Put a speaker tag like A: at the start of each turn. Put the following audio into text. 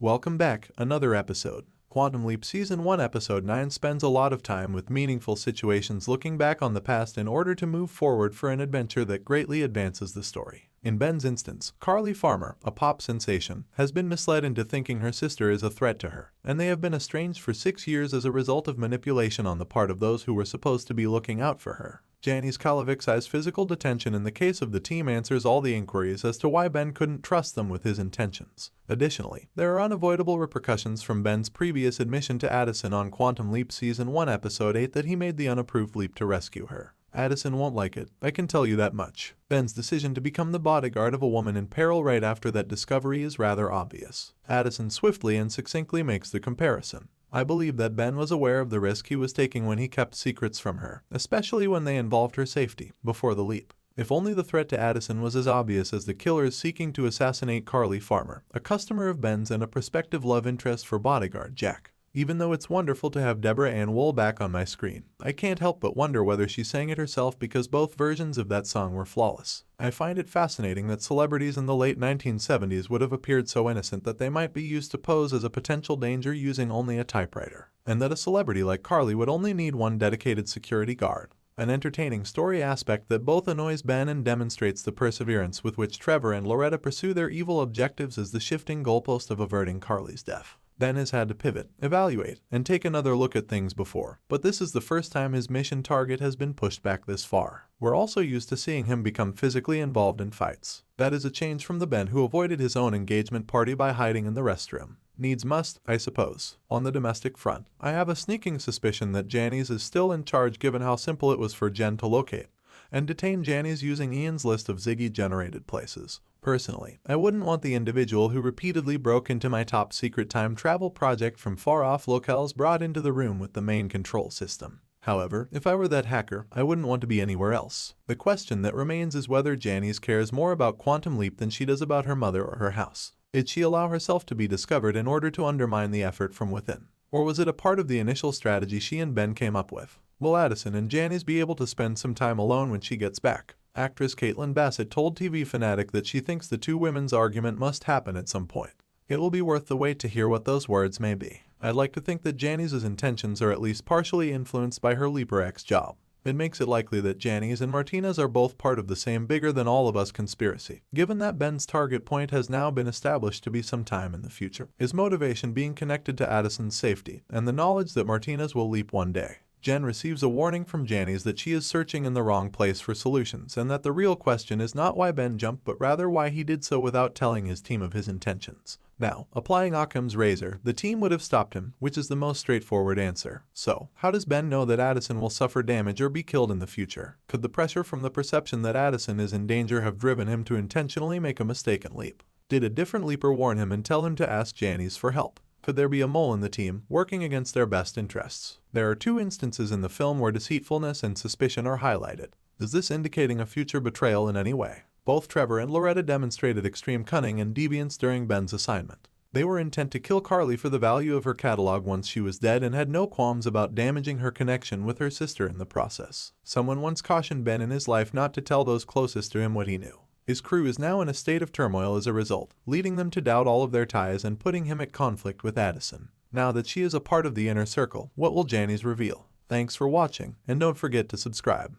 A: Welcome back, another episode. Quantum Leap Season 1 Episode 9 spends a lot of time with meaningful situations looking back on the past in order to move forward for an adventure that greatly advances the story. In Ben's instance, Carly Farmer, a pop sensation, has been misled into thinking her sister is a threat to her, and they have been estranged for 6 years as a result of manipulation on the part of those who were supposed to be looking out for her. Janis Calavicci's physical detention in the case of the team answers all the inquiries as to why Ben couldn't trust them with his intentions. Additionally, there are unavoidable repercussions from Ben's previous admission to Addison on Quantum Leap Season 1 Episode 8 that he made the unapproved leap to rescue her. Addison won't like it, I can tell you that much. Ben's decision to become the bodyguard of a woman in peril right after that discovery is rather obvious. Addison swiftly and succinctly makes the comparison. I believe that Ben was aware of the risk he was taking when he kept secrets from her, especially when they involved her safety, before the leap. If only the threat to Addison was as obvious as the killers seeking to assassinate Carly Farmer, a customer of Ben's and a prospective love interest for bodyguard Jack. Even though it's wonderful to have Deborah Ann Wool back on my screen, I can't help but wonder whether she sang it herself because both versions of that song were flawless. I find it fascinating that celebrities in the late 1970s would have appeared so innocent that they might be used to pose as a potential danger using only a typewriter, and that a celebrity like Carly would only need one dedicated security guard. An entertaining story aspect that both annoys Ben and demonstrates the perseverance with which Trevor and Loretta pursue their evil objectives is the shifting goalpost of averting Carly's death. Ben has had to pivot, evaluate, and take another look at things before, but this is the first time his mission target has been pushed back this far. We're also used to seeing him become physically involved in fights. That is a change from the Ben who avoided his own engagement party by hiding in the restroom. Needs must, I suppose. On the domestic front, I have a sneaking suspicion that Janis is still in charge given how simple it was for Jen to locate and detain Janis using Ian's list of Ziggy-generated places. Personally, I wouldn't want the individual who repeatedly broke into my top-secret time travel project from far-off locales brought into the room with the main control system. However, if I were that hacker, I wouldn't want to be anywhere else. The question that remains is whether Janis cares more about Quantum Leap than she does about her mother or her house. Did she allow herself to be discovered in order to undermine the effort from within? Or was it a part of the initial strategy she and Ben came up with? Will Addison and Janis be able to spend some time alone when she gets back? Actress Caitlin Bassett told TV Fanatic that she thinks the two women's argument must happen at some point. It will be worth the wait to hear what those words may be. I'd like to think that Janis's intentions are at least partially influenced by her Leaper X job. It makes it likely that Janis and Martinez are both part of the same bigger-than-all-of-us conspiracy, given that Ben's target point has now been established to be some time in the future. His motivation being connected to Addison's safety and the knowledge that Martinez will leap one day. Jen receives a warning from Janis that she is searching in the wrong place for solutions and that the real question is not why Ben jumped but rather why he did so without telling his team of his intentions. Now, applying Occam's razor, the team would have stopped him, which is the most straightforward answer. So, how does Ben know that Addison will suffer damage or be killed in the future? Could the pressure from the perception that Addison is in danger have driven him to intentionally make a mistaken leap? Did a different leaper warn him and tell him to ask Janis for help? Could there be a mole in the team, working against their best interests? There are two instances in the film where deceitfulness and suspicion are highlighted. Is this indicating a future betrayal in any way? Both Trevor and Loretta demonstrated extreme cunning and deviance during Ben's assignment. They were intent to kill Carly for the value of her catalog once she was dead and had no qualms about damaging her connection with her sister in the process. Someone once cautioned Ben in his life not to tell those closest to him what he knew. His crew is now in a state of turmoil as a result, leading them to doubt all of their ties and putting him at conflict with Addison. Now that she is a part of the inner circle, what will Janis reveal? Thanks for watching, and don't forget to subscribe.